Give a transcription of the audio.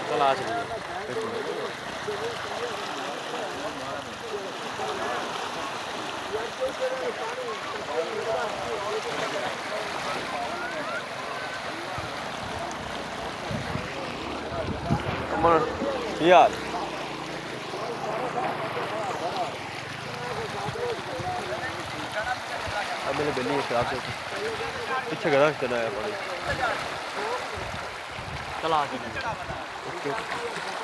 चल आ चलिए अमन यार अब मैंने बिल्ली खराब से पीछे गया चला है पानी चला आ चलिए ओके